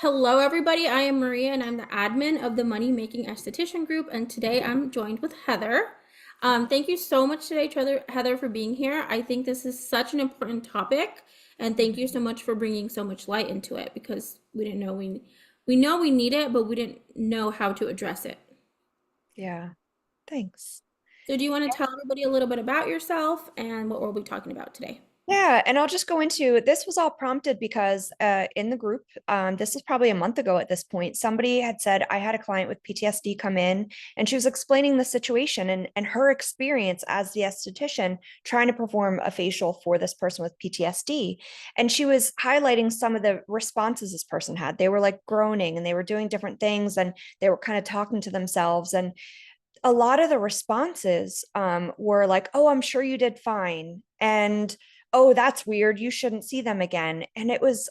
Hello, everybody. I am Maria, and I'm the admin of the Money Making Esthetician Group. And today I'm joined with Heather. Thank you so much today, Heather, for being here. I think this is such an important topic, and thank you so much for bringing so much light into it because we didn't know we know we need it, but we didn't know how to address it. Yeah, thanks. So, do you want to tell everybody a little bit about yourself and what we'll be talking about today? Yeah, and I'll just go into this was all prompted because in the group, this was probably a month ago at this point, somebody had said I had a client with PTSD come in and she was explaining the situation and her experience as the esthetician trying to perform a facial for this person with PTSD. And she was highlighting some of the responses this person had. They were like groaning and they were doing different things and they were kind of talking to themselves. And a lot of the responses were like, oh, I'm sure you did fine. And oh, that's weird. You shouldn't see them again. And it was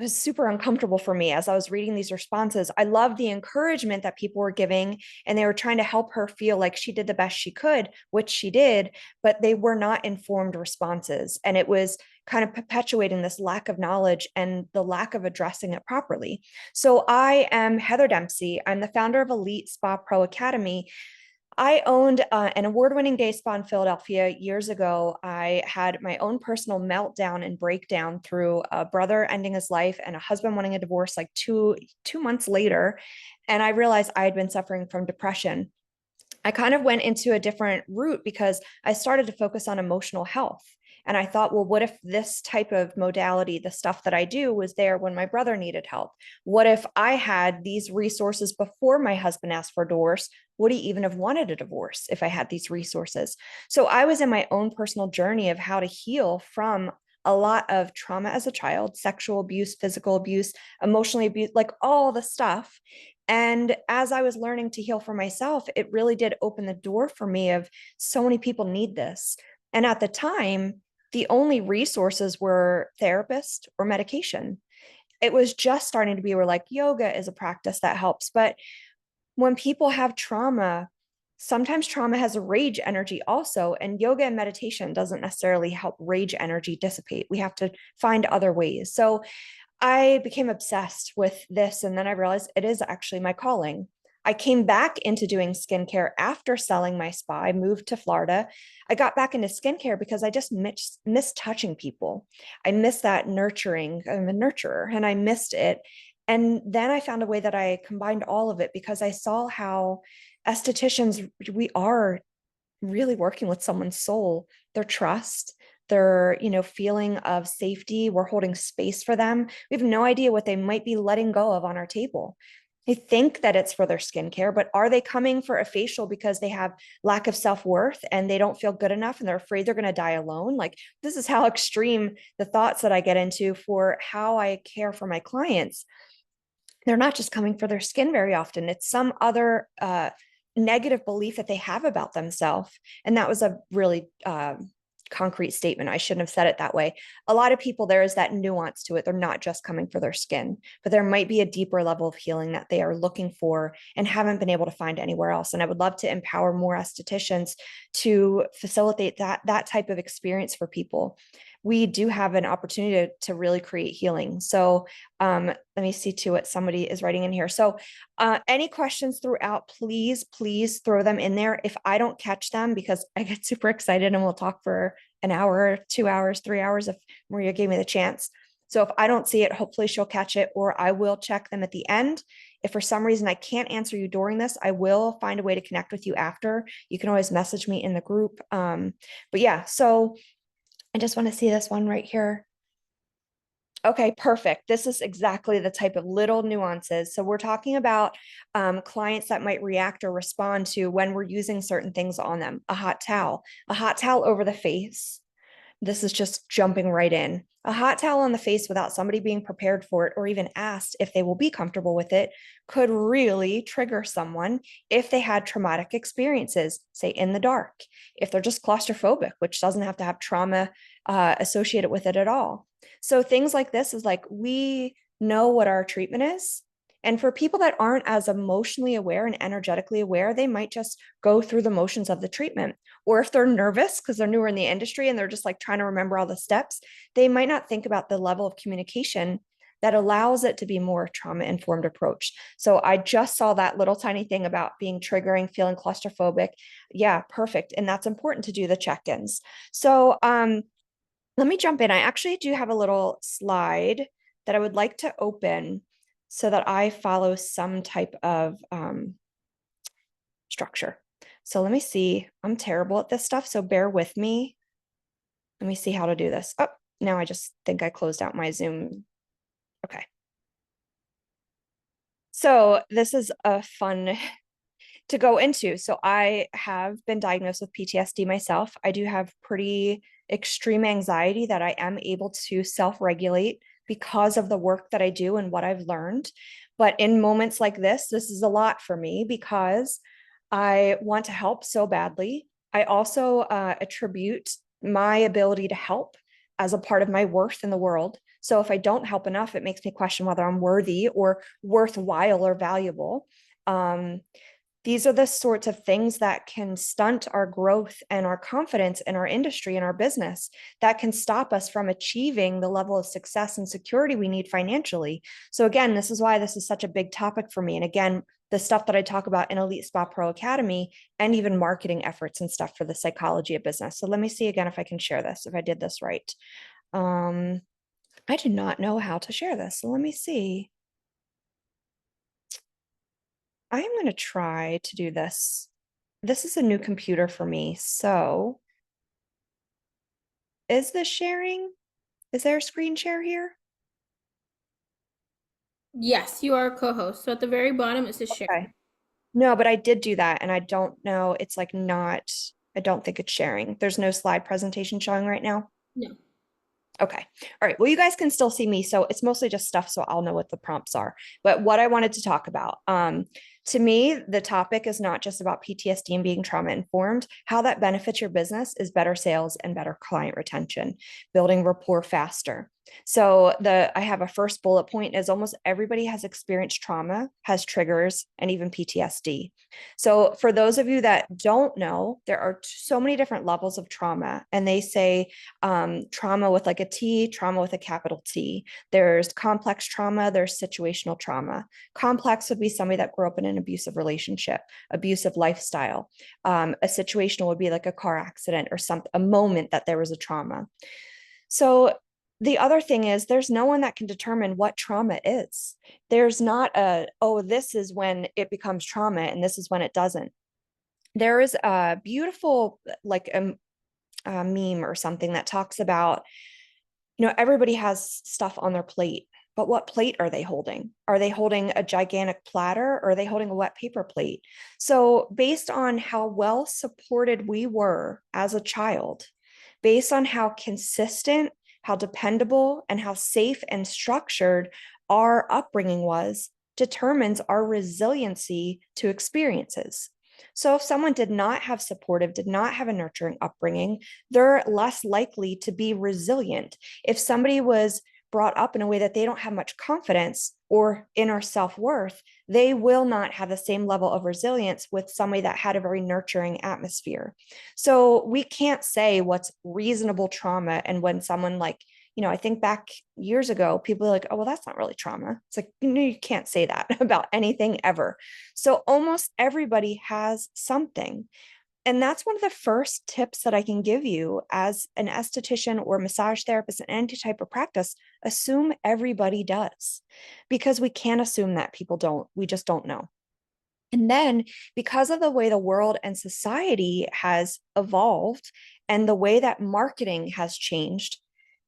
super uncomfortable for me as I was reading these responses. I loved the encouragement that people were giving, and they were trying to help her feel like she did the best she could, which she did, but they were not informed responses. And it was kind of perpetuating this lack of knowledge and the lack of addressing it properly. So I am Heather Dempsey. I'm the founder of Elite Spa Pro Academy. I owned an award-winning day spa in Philadelphia years ago. I had my own personal meltdown and breakdown through a brother ending his life and a husband wanting a divorce like two months later, and I realized I had been suffering from depression. I kind of went into a different route because I started to focus on emotional health. And I thought, well, what if this type of modality, the stuff that I do, was there when my brother needed help? What if I had these resources before my husband asked for a divorce? Would he even have wanted a divorce if I had these resources? So I was in my own personal journey of how to heal from a lot of trauma as a child, sexual abuse, physical abuse, emotionally abuse, like all the stuff. And as I was learning to heal for myself, it really did open the door for me of so many people need this. And at the time, the only resources were therapist or medication. It was just starting to be where like yoga is a practice that helps. But when people have trauma, sometimes trauma has a rage energy also, and yoga and meditation doesn't necessarily help rage energy dissipate. We have to find other ways. So I became obsessed with this. And then I realized it is actually my calling. I came back into doing skincare after selling my spa. I moved to Florida. I got back into skincare because I just miss touching people. I miss that nurturing. I'm a nurturer and I missed it. And then I found a way that I combined all of it because I saw how estheticians, we are really working with someone's soul, their trust, their, feeling of safety. We're holding space for them. We have no idea what they might be letting go of on our table. They think that it's for their skincare, but are they coming for a facial because they have lack of self-worth and they don't feel good enough and they're afraid they're going to die alone? Like, this is how extreme the thoughts that I get into for how I care for my clients. They're not just coming for their skin very often. It's some other negative belief that they have about themselves. And that was a really concrete statement. I shouldn't have said it that way. A lot of people, there is that nuance to it. They're not just coming for their skin, but there might be a deeper level of healing that they are looking for and haven't been able to find anywhere else. And I would love to empower more estheticians to facilitate that type of experience for people. We do have an opportunity to really create healing. So let me see to what somebody is writing in here. So any questions throughout, please throw them in there. If I don't catch them, because I get super excited and we'll talk for an hour, 2 hours, 3 hours if Maria gave me the chance. So if I don't see it, hopefully she'll catch it, or I will check them at the end. If for some reason I can't answer you during this, I will find a way to connect with you after. You can always message me in the group. But yeah, so I just want to see this one right here. Okay, perfect. This is exactly the type of little nuances. So we're talking about clients that might react or respond to when we're using certain things on them. A hot towel over the face. This is just jumping right in. A hot towel on the face without somebody being prepared for it or even asked if they will be comfortable with it could really trigger someone if they had traumatic experiences, say in the dark, if they're just claustrophobic, which doesn't have to have trauma associated with it at all. So things like this is like we know what our treatment is. And for people that aren't as emotionally aware and energetically aware, they might just go through the motions of the treatment. Or if they're nervous because they're newer in the industry and they're just like trying to remember all the steps, they might not think about the level of communication that allows it to be more trauma-informed approach. So I just saw that little tiny thing about being triggering, feeling claustrophobic. Yeah, perfect. And that's important to do the check-ins. So let me jump in. I actually do have a little slide that I would like to open so that I follow some type of structure. So let me see. I'm terrible at this stuff, so bear with me. Let me see how to do this. Oh, now I just think I closed out my Zoom. Okay. So this is a fun to go into. So I have been diagnosed with PTSD myself. I do have pretty extreme anxiety that I am able to self-regulate because of the work that I do and what I've learned. But in moments like this is a lot for me because I want to help so badly. I also attribute my ability to help as a part of my worth in the world. So if I don't help enough, it makes me question whether I'm worthy or worthwhile or valuable. Um, these are the sorts of things that can stunt our growth and our confidence in our industry and our business, that can stop us from achieving the level of success and security we need financially. So again, this is why this is such a big topic for me. And again, the stuff that I talk about in Elite Spa Pro Academy and even marketing efforts and stuff for the psychology of business. So let me see again if I can share this, if I did this right. I do not know how to share this. So let me see. I am going to try to do this. This is a new computer for me. So is this sharing? Is there a screen share here? Yes, you are a co-host. So at the very bottom it says share. Okay. No, but I did do that and I don't know. It's like not, I don't think it's sharing. There's no slide presentation showing right now. No. Okay. All right. Well, you guys can still see me. So it's mostly just stuff. So I'll know what the prompts are. But what I wanted to talk about, to me, the topic is not just about PTSD and being trauma informed. How that benefits your business is better sales and better client retention, building rapport faster. So I have a first bullet point is almost everybody has experienced trauma, has triggers, and even PTSD. So for those of you that don't know, there are so many different levels of trauma, and they say trauma with like a T, trauma with a capital T. There's complex trauma, there's situational trauma. Complex would be somebody that grew up in an abusive relationship, abusive lifestyle. A situational would be like a car accident or a moment that there was a trauma. So the other thing is there's no one that can determine what trauma is. There's not oh, this is when it becomes trauma and this is when it doesn't. There is a beautiful like a meme or something that talks about, everybody has stuff on their plate, but what plate are they holding? Are they holding a gigantic platter or are they holding a wet paper plate? So based on how well supported we were as a child, based on how consistent, how dependable, and how safe and structured our upbringing was, determines our resiliency to experiences. So if someone did not have supportive, did not have a nurturing upbringing, they're less likely to be resilient. If somebody was brought up in a way that they don't have much confidence or inner self-worth, they will not have the same level of resilience with somebody that had a very nurturing atmosphere. So we can't say what's reasonable trauma. And when someone like, I think back years ago, people are like, oh, well, that's not really trauma. It's like, you can't say that about anything ever. So almost everybody has something. And that's one of the first tips that I can give you as an esthetician or massage therapist in any type of practice. Assume everybody does, because we can't assume that people don't. We just don't know. And then, because of the way the world and society has evolved and the way that marketing has changed,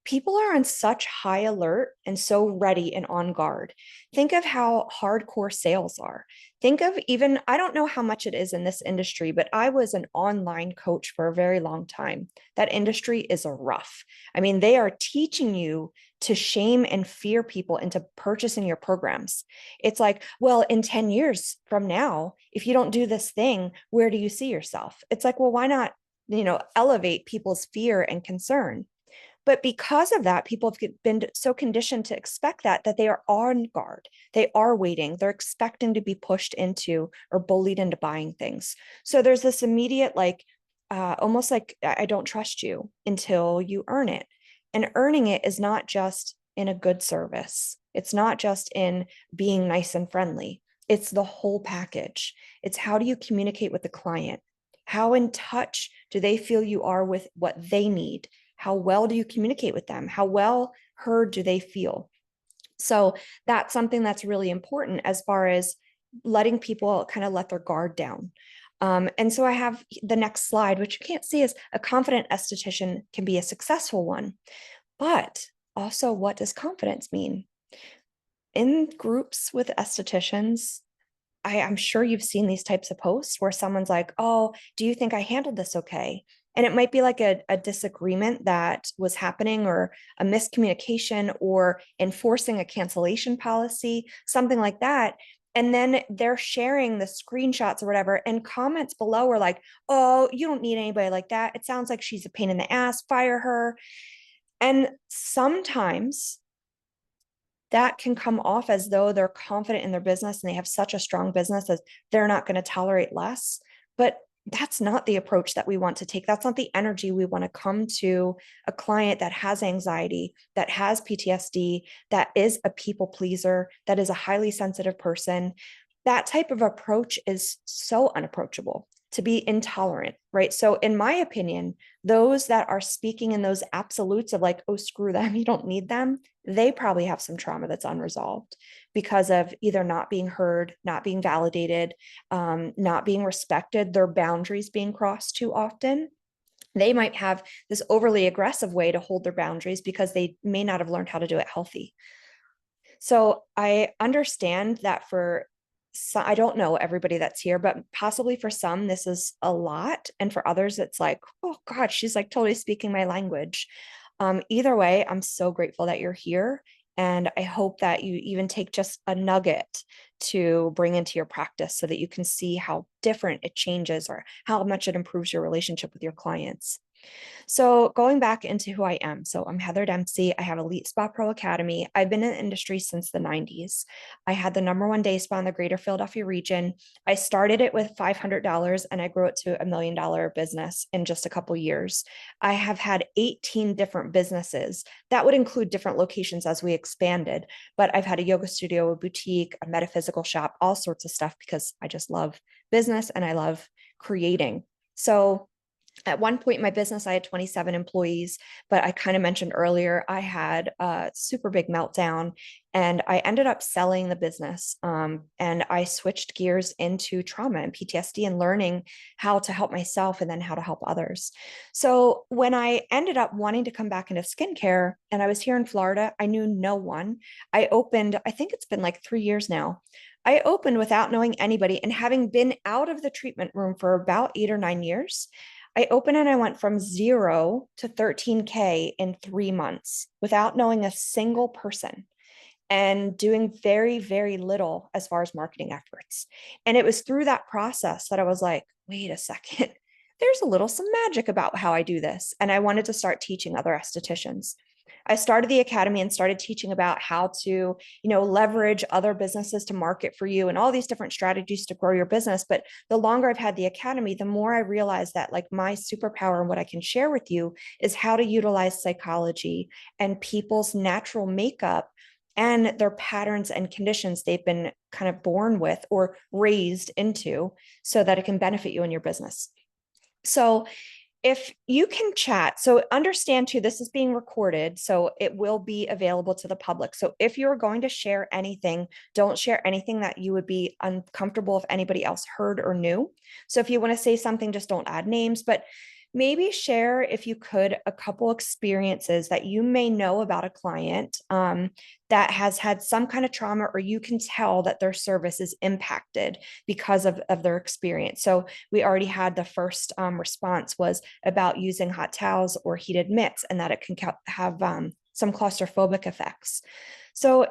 people are on such high alert and so ready and on guard. Think of how hardcore sales are. Think of even, I don't know how much it is in this industry, but I was an online coach for a very long time. That industry is rough. I mean, they are teaching you to shame and fear people into purchasing your programs. It's like, well, in 10 years from now, if you don't do this thing, where do you see yourself? It's like, well, why not, elevate people's fear and concern? But because of that, people have been so conditioned to expect that they are on guard. They are waiting. They're expecting to be pushed into or bullied into buying things. So there's this immediate, like, almost like, I don't trust you until you earn it. And earning it is not just in a good service. It's not just in being nice and friendly. It's the whole package. It's how do you communicate with the client? How in touch do they feel you are with what they need? How well do you communicate with them? How well heard do they feel? So that's something that's really important as far as letting people kind of let their guard down. And so I have the next slide, which you can't see, is a confident esthetician can be a successful one. But also, what does confidence mean? In groups with estheticians, I'm sure you've seen these types of posts where someone's like, oh, do you think I handled this okay? And it might be like a disagreement that was happening, or a miscommunication, or enforcing a cancellation policy, something like that. And then they're sharing the screenshots or whatever, and comments below are like, oh, you don't need anybody like that. It sounds like she's a pain in the ass, fire her. And sometimes that can come off as though they're confident in their business and they have such a strong business as they're not going to tolerate less. But that's not the approach that we want to take. That's not the energy we want to come to a client that has anxiety, that has PTSD, that is a people pleaser, that is a highly sensitive person. That type of approach is so unapproachable, to be intolerant, right? So, in my opinion, those that are speaking in those absolutes of like, oh, screw them, you don't need them, they probably have some trauma that's unresolved because of either not being heard, not being validated, not being respected, their boundaries being crossed too often. They might have this overly aggressive way to hold their boundaries because they may not have learned how to do it healthy. So I understand that for some, I don't know everybody that's here, but possibly for some, this is a lot. And for others, it's like, oh God, she's like totally speaking my language. Either way, I'm so grateful that you're here. And I hope that you even take just a nugget to bring into your practice so that you can see how different it changes or how much it improves your relationship with your clients. So going back into who I am. So I'm Heather Dempsey. I have Elite Spa Pro Academy. I've been in the industry since the 90s. I had the #1 day spa in the greater Philadelphia region. I started it with $500 and I grew it to $1 million business in just a couple years. I have had 18 different businesses. That would include different locations as we expanded, but I've had a yoga studio, a boutique, a metaphysical shop, all sorts of stuff because I just love business and I love creating. So at one point in my business, I had 27 employees, but I kind of mentioned earlier, I had a super big meltdown and I ended up selling the business. And I switched gears into trauma and PTSD and learning how to help myself and then how to help others. So when I ended up wanting to come back into skincare and I was here in Florida, I knew no one. I opened, I think it's been like 3 years now. I opened without knowing anybody and having been out of the treatment room for about 8 or 9 years. I opened and I went from 0 to 13K in 3 months without knowing a single person and doing very, very little as far as marketing efforts. And it was through that process that I was like, wait a second, there's a little some magic about how I do this. And I wanted to start teaching other estheticians. I started the academy and started teaching about how to, leverage other businesses to market for you and all these different strategies to grow your business. But the longer I've had the academy, the more I realized that like my superpower and what I can share with you is how to utilize psychology and people's natural makeup and their patterns and conditions they've been kind of born with or raised into so that it can benefit you in your business. So if you can chat, so understand too, this is being recorded, so it will be available to the public. So if you're going to share anything, don't share anything that you would be uncomfortable if anybody else heard or knew. So if you want to say something, just don't add names, but maybe share, if you could, a couple experiences that you may know about a client that has had some kind of trauma, or you can tell that their service is impacted because of their experience. So we already had the first response was about using hot towels or heated mitts and that it can have some claustrophobic effects. So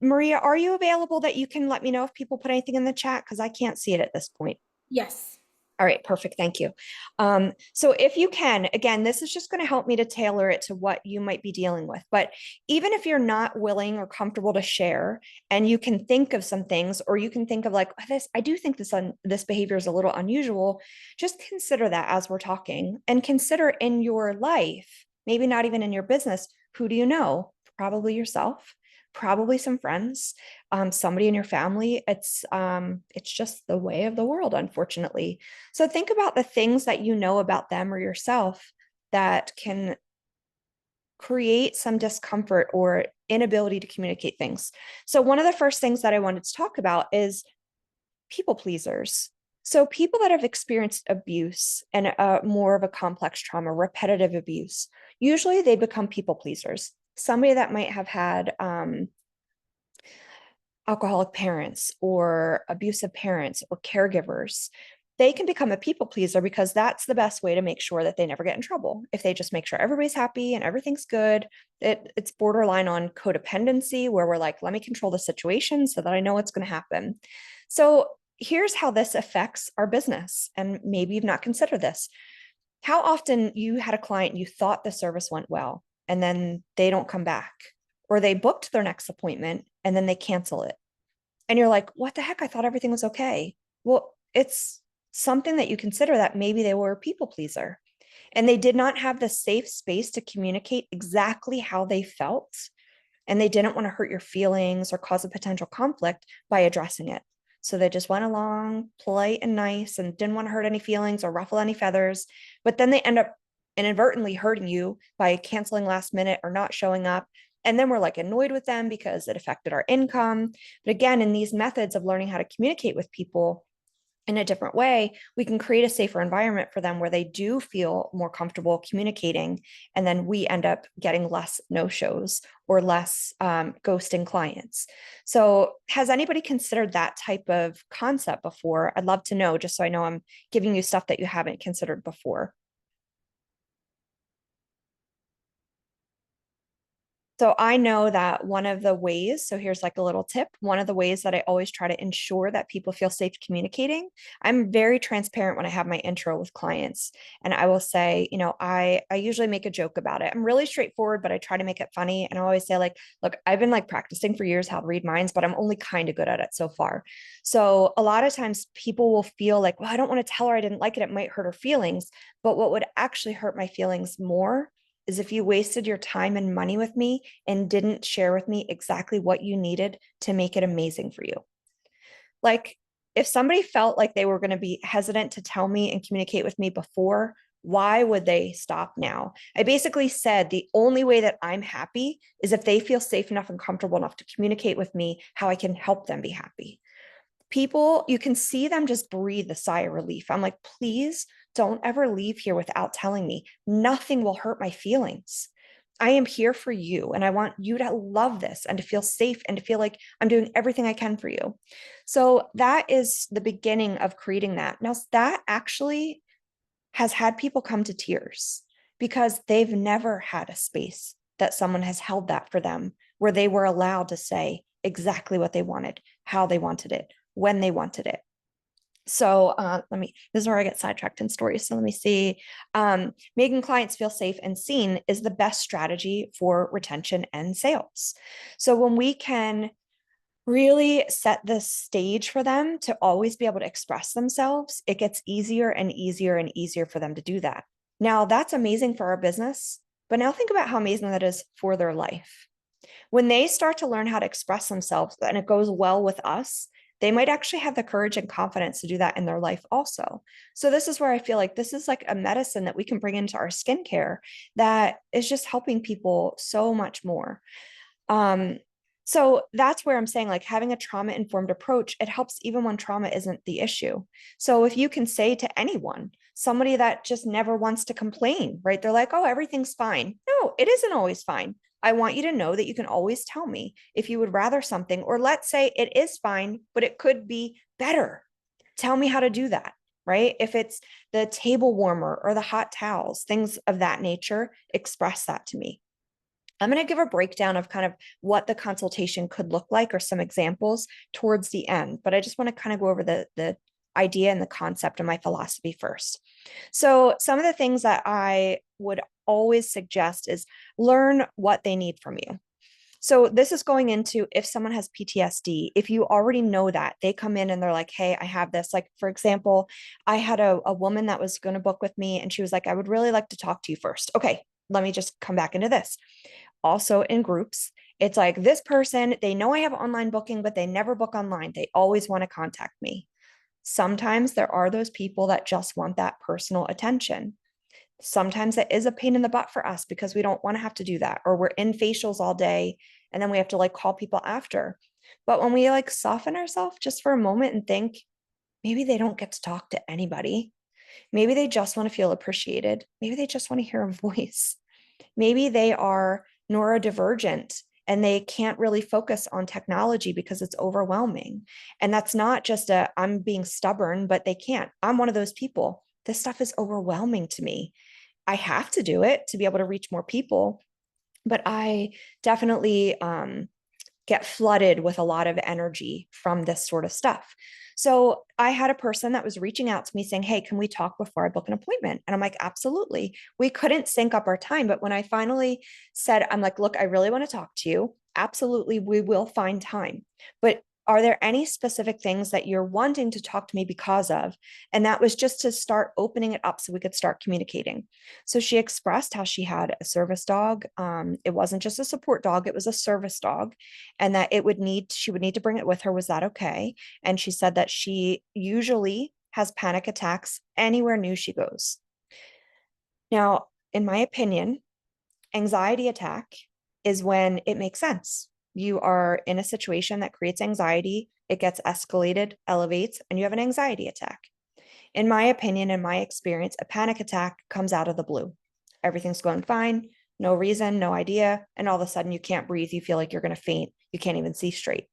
Maria, are you available that you can let me know if people put anything in the chat? Because I can't see it at this point. Yes. All right, perfect. Thank you. So if you can, again, this is just going to help me to tailor it to what you might be dealing with. But even if you're not willing or comfortable to share, and you can think of some things, or you can think of like, this, I do think this behavior is a little unusual. Just consider that as we're talking, and consider in your life, maybe not even in your business, who do you know? Probably yourself. probably some friends, somebody in your family. It's just the way of the world, unfortunately. So think about the things that you know about them or yourself that can create some discomfort or inability to communicate things. So one of the first things that I wanted to talk about is people pleasers. So people that have experienced abuse and more of a complex trauma, repetitive abuse, usually they become people pleasers. Somebody that might have had alcoholic parents or abusive parents or caregivers, they can become a people pleaser because that's the best way to make sure that they never get in trouble. If they just make sure everybody's happy and everything's good, it's borderline on codependency where we're like, let me control the situation so that I know what's going to happen. So here's how this affects our business. And maybe you've not considered this. How often you had a client, you thought the service went well, and then they don't come back, or they booked their next appointment and then they cancel it. And you're like, what the heck? I thought everything was okay. Well, it's something that you consider that maybe they were a people pleaser and they did not have the safe space to communicate exactly how they felt. And they didn't want to hurt your feelings or cause a potential conflict by addressing it. So they just went along polite and nice and didn't want to hurt any feelings or ruffle any feathers. But then they end up inadvertently hurting you by canceling last minute or not showing up. And then we're like annoyed with them because it affected our income. But again, in these methods of learning how to communicate with people in a different way, we can create a safer environment for them where they do feel more comfortable communicating. And then we end up getting less no-shows or less ghosting clients. So has anybody considered that type of concept before? I'd love to know, just so I know I'm giving you stuff that you haven't considered before. So I know that one of the ways, so here's like a little tip. One of the ways that I always try to ensure that people feel safe communicating, I'm very transparent when I have my intro with clients. And I will say, I usually make a joke about it. I'm really straightforward, but I try to make it funny. And I always say, like, look, I've been like practicing for years how to read minds, but I'm only kind of good at it so far. So a lot of times people will feel like, well, I don't want to tell her I didn't like it. It might hurt her feelings. But what would actually hurt my feelings more is if you wasted your time and money with me and didn't share with me exactly what you needed to make it amazing for you. Like, if somebody felt like they were going to be hesitant to tell me and communicate with me before, why would they stop now? I basically said the only way that I'm happy is if they feel safe enough and comfortable enough to communicate with me how I can help them be happy. People, you can see them just breathe a sigh of relief. I'm like, please don't ever leave here without telling me. Nothing will hurt my feelings. I am here for you and I want you to love this and to feel safe and to feel like I'm doing everything I can for you. So that is the beginning of creating that. Now, that actually has had people come to tears because they've never had a space that someone has held that for them where they were allowed to say exactly what they wanted, how they wanted it, when they wanted it. So this is where I get sidetracked in stories. So let me see. Making clients feel safe and seen is the best strategy for retention and sales. So when we can really set the stage for them to always be able to express themselves, it gets easier and easier and easier for them to do that. Now, that's amazing for our business, but now think about how amazing that is for their life. When they start to learn how to express themselves and it goes well with us, they might actually have the courage and confidence to do that in their life also. So this is where I feel like this is like a medicine that we can bring into our skincare that is just helping people so much more. Um, so that's where I'm saying, like, having a trauma informed approach, it helps even when trauma isn't the issue. So if you can say to anyone, somebody that just never wants to complain, right? They're like, oh, everything's fine. No, it isn't always fine. I want you to know that you can always tell me if you would rather something, or let's say it is fine, but it could be better. Tell me how to do that, right? If it's the table warmer or the hot towels, things of that nature, express that to me. I'm going to give a breakdown of kind of what the consultation could look like or some examples towards the end, but I just want to kind of go over the idea and the concept of my philosophy first. So some of the things that I would always suggest is learn what they need from you. So this is going into if someone has PTSD, if you already know that, they come in and they're like, hey, I have this. Like, for example, I had a woman that was going to book with me and she was like, I would really like to talk to you first. Okay, let me just come back into this. Also in groups, It's like this person, they know I have online booking, but they never book online. They always want to contact me. Sometimes there are those people that just want that personal attention. Sometimes it is a pain in the butt for us because we don't want to have to do that, or we're in facials all day and then we have to like call people after. But when we like soften ourselves just for a moment and think, maybe they don't get to talk to anybody. Maybe they just want to feel appreciated. Maybe they just want to hear a voice. Maybe they are neurodivergent and they can't really focus on technology because it's overwhelming. And that's not just a, I'm being stubborn, but they can't. I'm one of those people. This stuff is overwhelming to me. I have to do it to be able to reach more people, but I definitely get flooded with a lot of energy from this sort of stuff. So I had a person that was reaching out to me saying, hey, can we talk before I book an appointment? And I'm like, absolutely. We couldn't sync up our time. But when I finally said, I'm like, look, I really want to talk to you. Absolutely, we will find time. But are there any specific things that you're wanting to talk to me because of? And that was just to start opening it up so we could start communicating. So she expressed how she had a service dog. It wasn't just a support dog, it was a service dog, and that she would need to bring it with her. Was that okay? And she said that she usually has panic attacks anywhere new she goes. Now, in my opinion, anxiety attack is when it makes sense. You are in a situation that creates anxiety, it gets escalated, elevates, and you have an anxiety attack. In my opinion, in my experience, a panic attack comes out of the blue. Everything's going fine, no reason, no idea. And all of a sudden, you can't breathe. You feel like you're going to faint. You can't even see straight.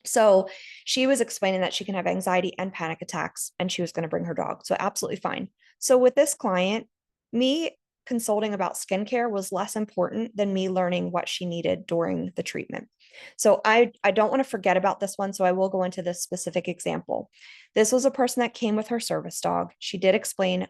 So she was explaining that she can have anxiety and panic attacks, and she was going to bring her dog. So, absolutely fine. So, with this client, me consulting about skincare was less important than me learning what she needed during the treatment. So I don't want to forget about this one. So I will go into this specific example. This was a person that came with her service dog. She did explain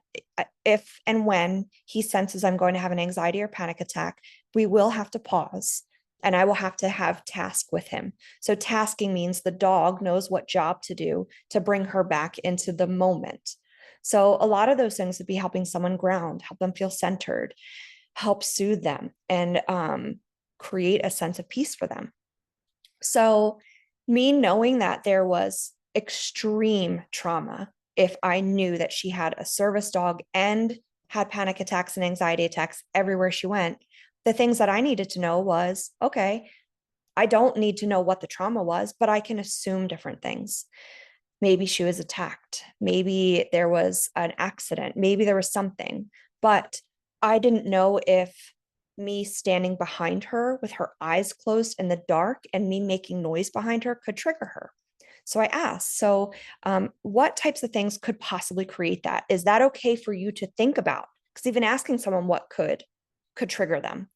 if and when he senses I'm going to have an anxiety or panic attack, we will have to pause and I will have to have task with him. So tasking means the dog knows what job to do to bring her back into the moment. So a lot of those things would be helping someone ground, help them feel centered, help soothe them, and create a sense of peace for them. So, me knowing that there was extreme trauma, if I knew that she had a service dog and had panic attacks and anxiety attacks everywhere she went, the things that I needed to know was okay, I don't need to know what the trauma was, but I can assume different things. Maybe she was attacked. Maybe there was an accident. Maybe there was something, but I didn't know if me standing behind her with her eyes closed in the dark and me making noise behind her could trigger her. So I asked, what types of things could possibly create that? Is that okay for you to think about? Because even asking someone what could trigger them.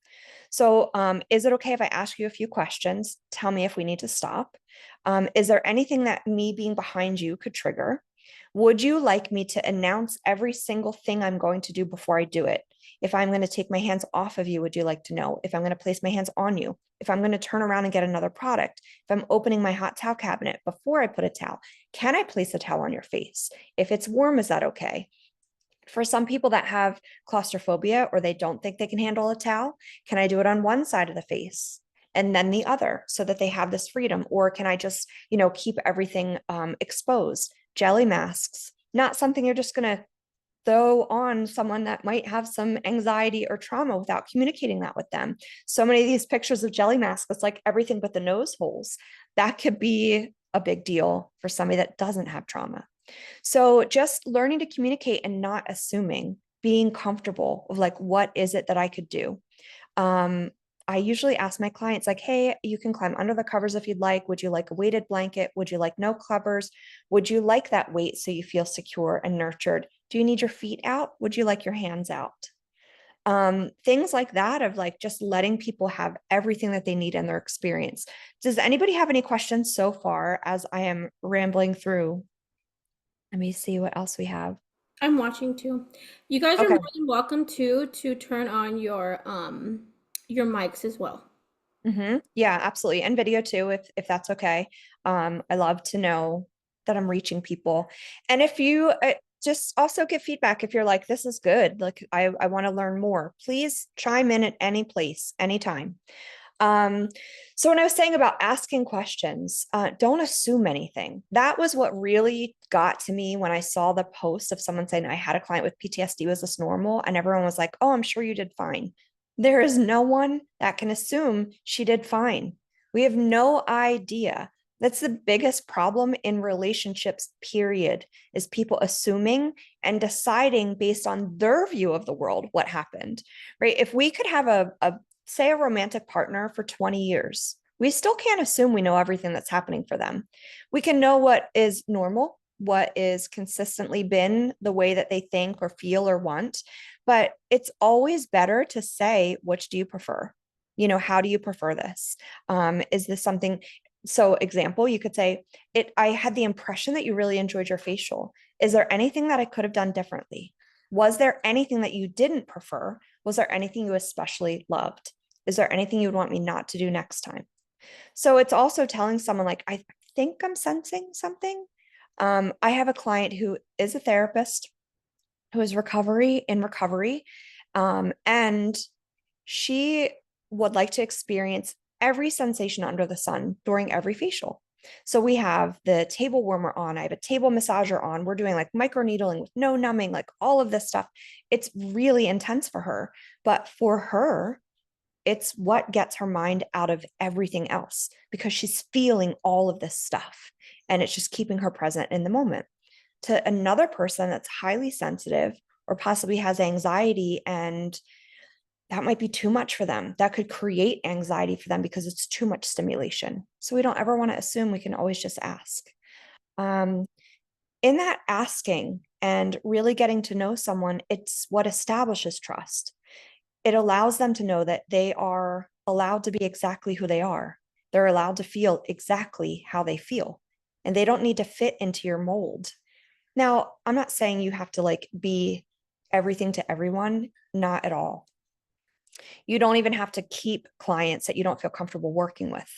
So, is it okay if I ask you a few questions? Tell me if we need to stop. Is there anything that me being behind you could trigger? Would you like me to announce every single thing I'm going to do before I do it? If I'm going to take my hands off of you, would you like to know? If I'm going to place my hands on you? If I'm going to turn around and get another product? If I'm opening my hot towel cabinet before I put a towel, can I place a towel on your face? If it's warm, is that okay? For some people that have claustrophobia or they don't think they can handle a towel, can I do it on one side of the face and then the other so that they have this freedom? Or can I just, keep everything exposed? Jelly masks, not something you're just going to throw on someone that might have some anxiety or trauma without communicating that with them. So many of these pictures of jelly masks, it's like everything but the nose holes. That could be a big deal for somebody that doesn't have trauma. So just learning to communicate and not assuming, being comfortable of like, what is it that I could do? Um, I usually ask my clients, like, hey, you can climb under the covers if you'd like. Would you like a weighted blanket? Would you like no covers? Would you like that weight so you feel secure and nurtured? Do you need your feet out? Would you like your hands out? Things like that, of like just letting people have everything that they need in their experience. Does anybody have any questions so far as I am rambling through? Let me see what else we have. I'm watching too. You guys are Okay. more than welcome to turn on your mics as well. Yeah, absolutely. And video too, if that's okay. I love to know that I'm reaching people. And if you just also give feedback if you're like, this is good, like I want to learn more, please chime in at any place, anytime. Um, so when I was saying about asking questions, don't assume anything. That was what really got to me when I saw the post of someone saying I had a client with PTSD. Was this normal? And everyone was like, "Oh, I'm sure you did fine." There is no one that can assume she did fine. We have no idea. That's the biggest problem in relationships, period, is people assuming and deciding based on their view of the world what happened, right? If we could have a say a romantic partner for 20 years, we still can't assume we know everything that's happening for them. We can know what is normal, what is consistently been the way that they think or feel or want, but it's always better to say, which do you prefer? How do you prefer this? Is this something? So, example, you could say, I had the impression that you really enjoyed your facial. Is there anything that I could have done differently? Was there anything that you didn't prefer? Was there anything you especially loved? Is there anything you'd want me not to do next time? So it's also telling someone, like, I think I'm sensing something. I have a client who is a therapist who is in recovery. And she would like to experience every sensation under the sun during every facial. So we have the table warmer on. I have a table massager on. We're doing like microneedling with no numbing, like all of this stuff. It's really intense for her. But for her, it's what gets her mind out of everything else because she's feeling all of this stuff and it's just keeping her present in the moment. To another person that's highly sensitive or possibly has anxiety, and that might be too much for them. That could create anxiety for them because it's too much stimulation. So we don't ever want to assume, we can always just ask. Um, in that asking and really getting to know someone, it's what establishes trust. It allows them to know that they are allowed to be exactly who they are. They're allowed to feel exactly how they feel, and they don't need to fit into your mold. Now, I'm not saying you have to like be everything to everyone, not at all. You don't even have to keep clients that you don't feel comfortable working with.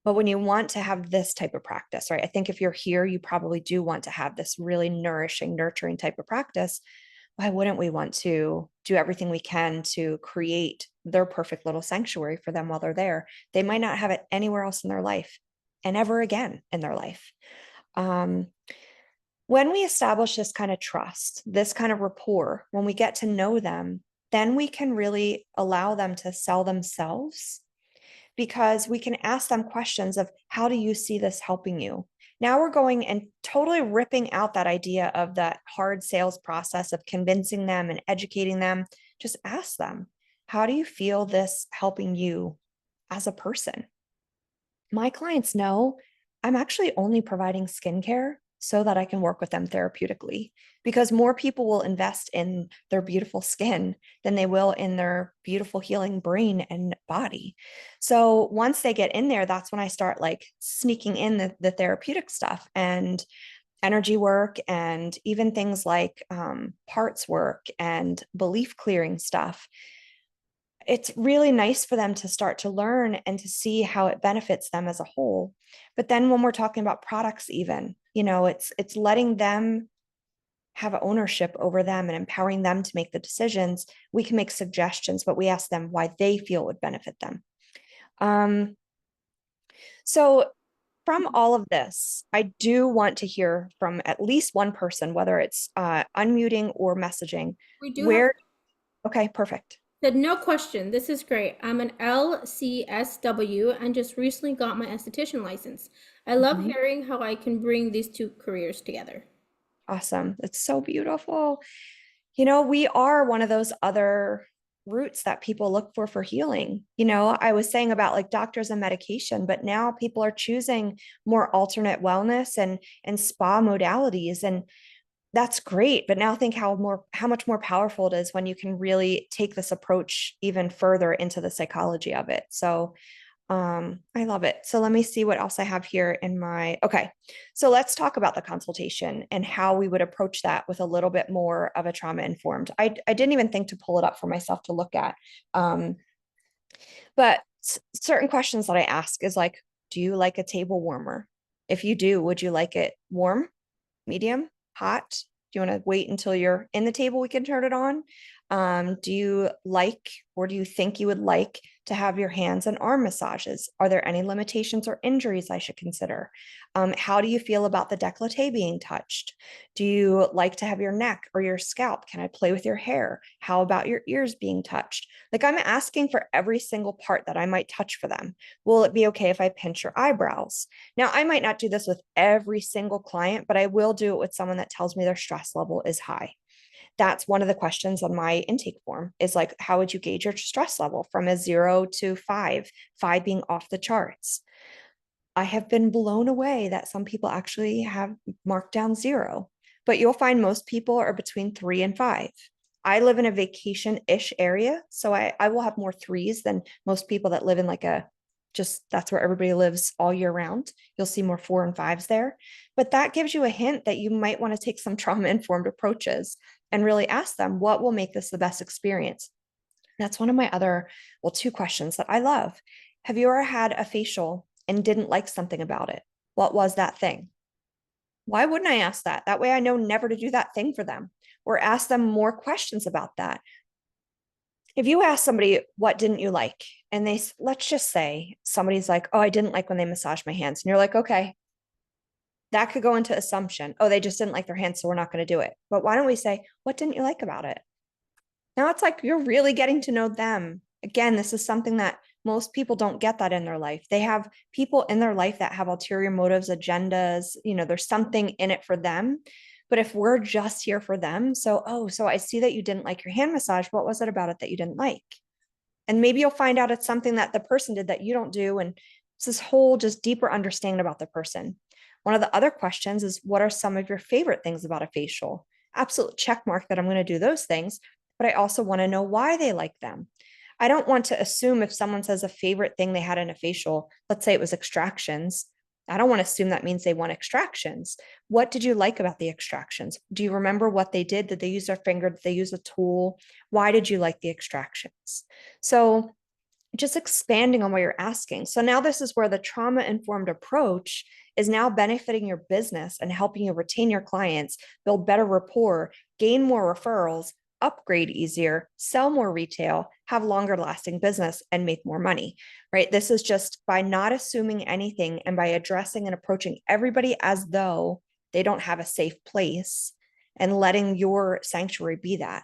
But when you want to have this type of practice, right? I think if you're here, you probably do want to have this really nourishing, nurturing type of practice. Why wouldn't we want to do everything we can to create their perfect little sanctuary for them while they're there? They might not have it anywhere else in their life and ever again in their life. Um, when we establish this kind of trust, this kind of rapport, when we get to know them, then we can really allow them to sell themselves because we can ask them questions of how do you see this helping you? Now we're going and totally ripping out that idea of that hard sales process of convincing them and educating them. Just ask them, how do you feel this helping you as a person? My clients know I'm actually only providing skincare so that I can work with them therapeutically because more people will invest in their beautiful skin than they will in their beautiful healing brain and body. So once they get in there, that's when I start like sneaking in the therapeutic stuff and energy work and even things like parts work and belief clearing stuff. It's really nice for them to start to learn and to see how it benefits them as a whole. But then when we're talking about products, even, it's letting them have ownership over them and empowering them to make the decisions. We can make suggestions, but we ask them why they feel would benefit them. So from all of this, I do want to hear from at least one person, whether it's unmuting or messaging. We do have Where, okay, perfect. said no question. This is great. I'm an LCSW and just recently got my esthetician license. I love Mhm. hearing how I can bring these two careers together. Awesome. It's so beautiful. We are one of those other routes that people look for healing. I was saying about like doctors and medication, but now people are choosing more alternate wellness and spa modalities, and that's great. But now think how much more powerful it is when you can really take this approach even further into the psychology of it. So I love it. So let me see what else I have here in my, okay. So let's talk about the consultation and how we would approach that with a little bit more of a trauma informed. I didn't even think to pull it up for myself to look at. Um, but certain questions that I ask is like, do you like a table warmer? If you do, would you like it warm, medium, hot? Do you want to wait until you're in the table? We can turn it on. Do you like, or do you think you would like to have your hands and arm massages? Are there any limitations or injuries I should consider? How do you feel about the décolleté being touched? Do you like to have your neck or your scalp? Can I play with your hair? How about your ears being touched? Like, I'm asking for every single part that I might touch for them. Will it be okay if I pinch your eyebrows? Now, I might not do this with every single client, but I will do it with someone that tells me their stress level is high. That's one of the questions on my intake form is like, how would you gauge your stress level from a 0 to 5, 5 being off the charts? I have been blown away that some people actually have marked down 0, but you'll find most people are between 3 and 5. I live in a vacation-ish area, so I will have more threes than most people that live in like a just that's where everybody lives all year round. You'll see more 4 and 5s there. But that gives you a hint that you might want to take some trauma-informed approaches and really ask them what will make this the best experience. That's one of my other, well, 2 questions that I love. Have you ever had a facial and didn't like something about it? What was that thing? Why wouldn't I ask that? That way I know never to do that thing for them or ask them more questions about that. If you ask somebody, what didn't you like? And let's just say somebody's like, oh, I didn't like when they massaged my hands. And you're like, okay, that could go into assumption. Oh, they just didn't like their hands, so we're not going to do it. But why don't we say, what didn't you like about it? Now it's like you're really getting to know them. Again, this is something that most people don't get that in their life. They have people in their life that have ulterior motives, agendas, there's something in it for them. But if we're just here for them, so I see that you didn't like your hand massage. What was it about it that you didn't like? And maybe you'll find out it's something that the person did that you don't do. And it's this whole just deeper understanding about the person. One of the other questions is, what are some of your favorite things about a facial? Absolute check mark that I'm going to do those things, but I also want to know why they like them. I don't want to assume if someone says a favorite thing they had in a facial, let's say it was extractions. I don't want to assume that means they want extractions. What did you like about the extractions? Do you remember what they did? Did they use their finger? Did they use a tool? Why did you like the extractions? So just expanding on what you're asking. So now this is where the trauma informed approach is now benefiting your business and helping you retain your clients, build better rapport, gain more referrals, upgrade easier, sell more retail, have longer lasting business, and make more money, right? This is just by not assuming anything and by addressing and approaching everybody as though they don't have a safe place and letting your sanctuary be that.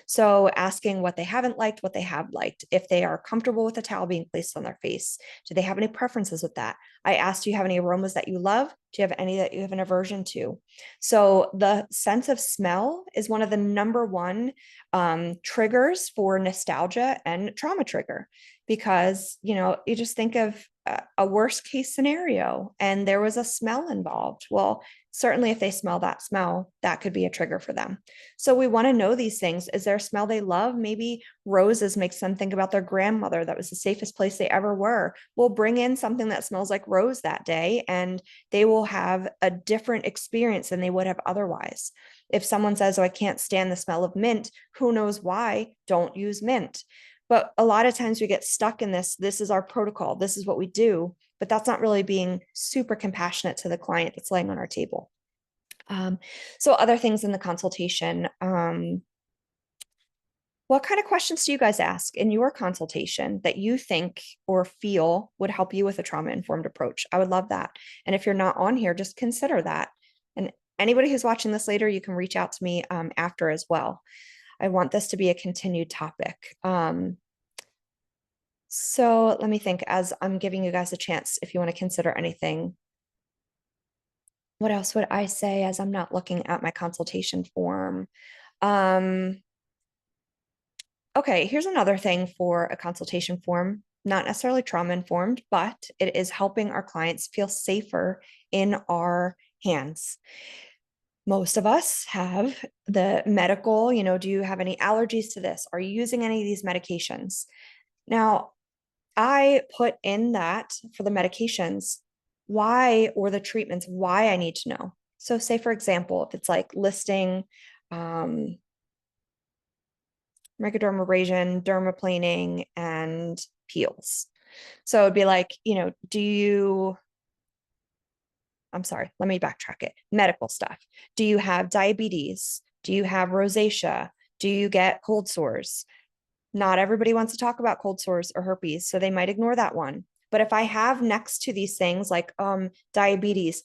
So asking what they haven't liked, what they have liked, if they are comfortable with a towel being placed on their face, do they have any preferences with that? I asked, do you have any aromas that you love? Do you have any that you have an aversion to? So the sense of smell is one of the number one triggers for nostalgia and trauma trigger, because, you just think of a worst case scenario and there was a smell involved. Well, certainly if they smell, that could be a trigger for them. So we want to know these things. Is there a smell they love? Maybe roses makes them think about their grandmother. That was the safest place they ever were. We'll bring in something that smells like rose that day, and they will have a different experience than they would have otherwise. If someone says, oh, I can't stand the smell of mint, who knows why? Don't use mint. But a lot of times we get stuck in this is our protocol, this is what we do, but that's not really being super compassionate to the client that's laying on our table. So other things in the consultation, what kind of questions do you guys ask in your consultation that you think or feel would help you with a trauma-informed approach? I would love that. And if you're not on here, just consider that. And anybody who's watching this later, you can reach out to me after as well. I want this to be a continued topic. So let me think as I'm giving you guys a chance if you want to consider anything. What else would I say as I'm not looking at my consultation form? Okay, here's another thing for a consultation form, not necessarily trauma informed, but it is helping our clients feel safer in our hands. Most of us have the medical, do you have any allergies to this? Are you using any of these medications? Now, I put in that for the medications, why, or the treatments, why I need to know. So say, for example, if it's like listing microdermabrasion, dermaplaning, and peels. So it'd be like, I'm sorry, let me backtrack it. Medical stuff. Do you have diabetes? Do you have rosacea? Do you get cold sores? Not everybody wants to talk about cold sores or herpes, so they might ignore that one. But if I have next to these things like diabetes,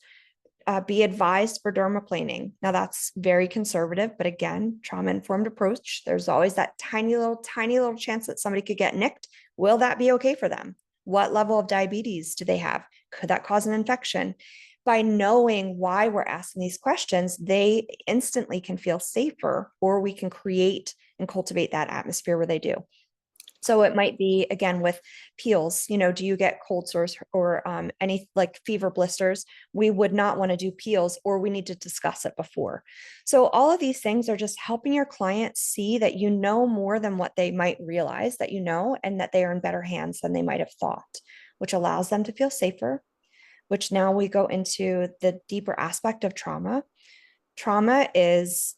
be advised for dermaplaning. Now that's very conservative, but again, trauma-informed approach. There's always that tiny little chance that somebody could get nicked. Will that be okay for them? What level of diabetes do they have? Could that cause an infection? By knowing why we're asking these questions, they instantly can feel safer, or we can create and cultivate that atmosphere where they do. So it might be, again, with peels, do you get cold sores or any like fever blisters? We would not want to do peels, or we need to discuss it before. So all of these things are just helping your clients see that you know more than what they might realize that you know, and that they are in better hands than they might have thought, which allows them to feel safer, which now we go into the deeper aspect of trauma. Trauma is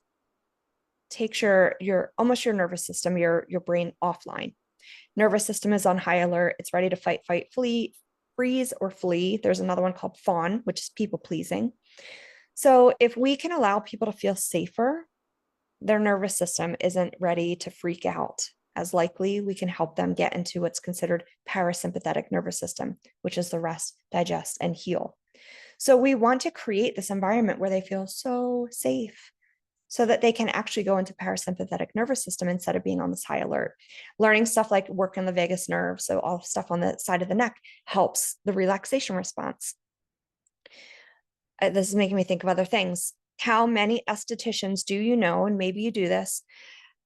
takes your almost your nervous system, your brain offline. Nervous system is on high alert. It's ready to fight, flee, freeze, or flee. There's another one called fawn, which is people pleasing. So if we can allow people to feel safer, their nervous system isn't ready to freak out as likely. We can help them get into what's considered parasympathetic nervous system, which is the rest, digest, and heal. So we want to create this environment where they feel so safe, so that they can actually go into parasympathetic nervous system instead of being on this high alert. Learning stuff like working the vagus nerve, so all stuff on the side of the neck, helps the relaxation response. This is making me think of other things. How many estheticians do you know, and maybe you do this,